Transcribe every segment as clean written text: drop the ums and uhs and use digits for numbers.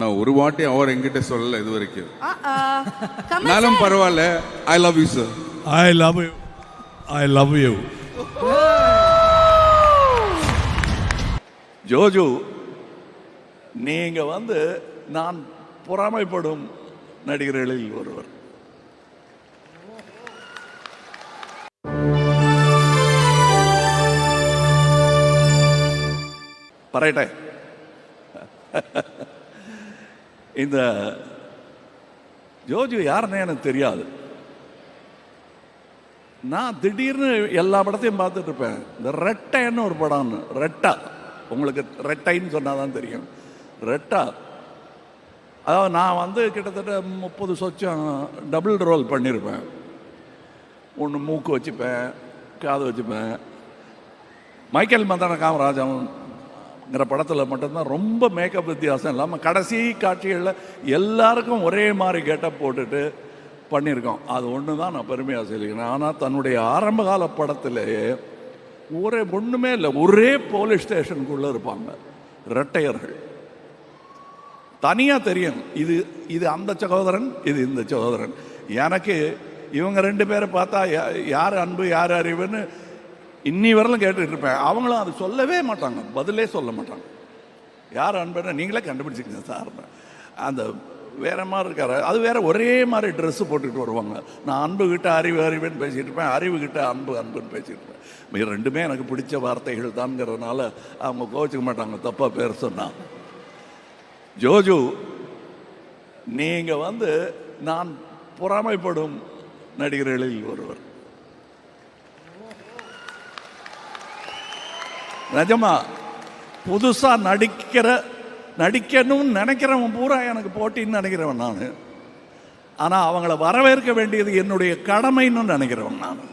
நான் ஒரு வாட்டி அவர் என்கிட்ட சொல்லல இது வரைக்கும். நானும் பரவாயில்ல. I love you sir. I love you. I love you. Joju, நீங்க நான் பொறாமைப்படும் நடிகர்களில் ஒருவர். பரேட்டே, இந்த ஜோஜு யாருன்னு எனக்கு தெரியாது. நான் திடீர்னு எல்லா படத்தையும் பார்த்துட்டு இருப்பேன். இந்த ரெட்டைன்னு ஒரு படம், ரெட்டா, உங்களுக்கு ரெட்டைன்னு சொன்னாதான் தெரியும். ரெட்டா, அதாவது நான் கிட்டத்தட்ட 30 சொச்சம் டபுள் ரோல் பண்ணியிருப்பேன். ஒன்று மூக்கு வச்சுப்பேன், காது வச்சுப்பேன். மைக்கேல் மதன காமராஜங்கிற படத்தில் மட்டும்தான் ரொம்ப மேக்கப் வித்தியாசம் இல்லாமல் கடைசி காட்சிகளில் எல்லாருக்கும் ஒரே மாதிரி கெட்டப் போட்டுட்டு பண்ணியிருக்கோம். அது ஒன்று தான் நான் பெருமையாக சொல்லிக்கிறேன். ஆனால் தன்னுடைய ஆரம்பகால படத்திலேயே ஒன்றுமே இல்லை, ஒரே போலீஸ் ஸ்டேஷனுக்குள்ளே இருப்பாங்க ரெட்டையர்கள். தனியாக தெரியும், இது அந்த சகோதரன், இது இந்த சகோதரன். எனக்கு இவங்க 2 பேரை பார்த்தா யார் அன்பு யார் அறிவுன்னு இன்னி வரலும் கேட்டுட்டு இருப்பேன். அவங்களும் அது சொல்லவே மாட்டாங்க, பதிலே சொல்ல மாட்டாங்க. யார் அன்புன்னு நீங்களே கண்டுபிடிச்சிக்கங்க சார். அந்த வேற மாதிரி இருக்காரு, அது வேற ஒரே மாதிரி ட்ரெஸ்ஸு போட்டுக்கிட்டு வருவாங்க. நான் அன்பு கிட்ட அறிவு அறிவுன்னு பேசிட்டு இருப்பேன், அறிவு கிட்ட அன்பு அன்புன்னு பேசிட்டு இருப்பேன். ரெண்டுமே எனக்கு பிடிச்ச வார்த்தைகள் தான்ங்கிறதுனால அவங்க கோச்சிக்க மாட்டாங்க தப்பாக பேர் சொன்னா. ஜோஜு, நீங்க நான் பொறாமைப்படும் நடிகர்களில் ஒருவர். நிஜமா புதுசா நடிக்கணும்னு நினைக்கிறவன் பூரா எனக்கு போட்டின்னு நினைக்கிறவன் நான். ஆனால் அவங்கள வரவேற்க வேண்டியது என்னுடைய கடமைன்னு நினைக்கிறவன் நான்.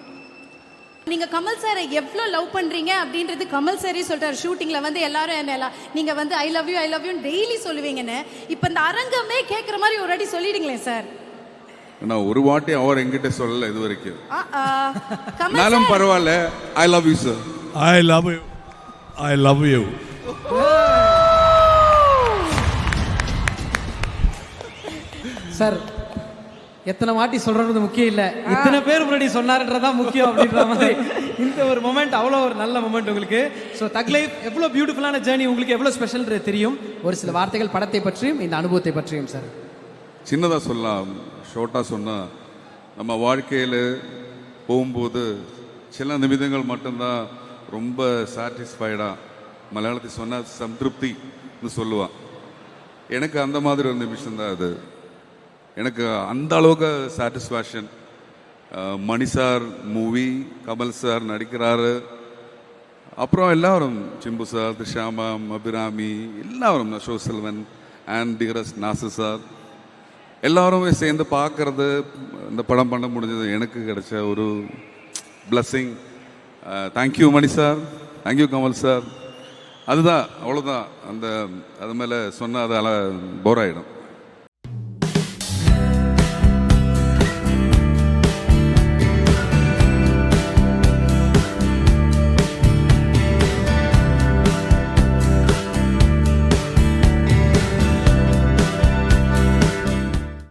நீங்க கமல் சாரை எவ்வளவு லவ் பண்றீங்க அப்படின்றது கமல் சாரே சொல்றாரு. ஷூட்டிங்ல எல்லாரும் என்ன நீங்க ஐ லவ் யூ டெய்லி சொல்லுவீங்கன்னு. இப்ப இந்த அரங்கமே கேட்குற மாதிரி ஒரு வாட்டி சொல்லிடுங்களேன் சார். நான் ஒரு வாட்டி அவர் என்கிட்ட சொல்லல இது வரைக்கும். நானும் பரவாயில்ல. I love you sir. I love you. I love you. Sir, எத்தனை வாட்டி சொல்றது முக்கியம் இல்லை, இத்தனை பேர் முன்னாடி சொன்னார்ன்றதான் முக்கியம் அப்படின்ற மாதிரி இந்த ஒரு மொமெண்ட் அவ்வளோ ஒரு நல்ல மொமெண்ட் உங்களுக்கு. ஸோ தக் லைஃப் எவ்வளோ பியூட்டிஃபுல்லான ஜேர்னி, உங்களுக்கு எவ்வளோ ஸ்பெஷல்ன்றது தெரியும். ஒரு சில வார்த்தைகள் படத்தை பற்றியும் இந்த அனுபவத்தை பற்றியும் சார். சின்னதாக சொல்லலாம், ஷார்ட்டாக சொன்னால், நம்ம வாழ்க்கையில் போகும்போது சில நிமிடங்கள் மட்டும்தான் ரொம்ப சாட்டிஸ்ஃபைடாக, மலையாளத்தை சொன்னால் சம்திருப்தின்னு சொல்லுவான். எனக்கு அந்த மாதிரி ஒரு நிமிஷம் தான் அது. எனக்கு அந்த அளவுக்கு சாட்டிஸ்ஃபேக்ஷன். மணி சார் மூவி, கமல் சார் நடிக்கிறாரு, அப்புறம் எல்லாரும் சிம்பு சார், திஷாமா, அபிராமி, எல்லாரும், அசோக் செல்வன், அண்ட் டிகரஸ் நாசர் சார், எல்லாருமே சேர்ந்து பார்க்கறது, இந்த படம் பண்ண முடிஞ்சது எனக்கு கிடைச்ச ஒரு பிளஸ்ஸிங். தேங்க்யூ மணி சார், தேங்க்யூ கமல் சார். அதுதான், அவ்வளோதான். அது மேலே சொன்னால் அது போர் ஆகிடும்.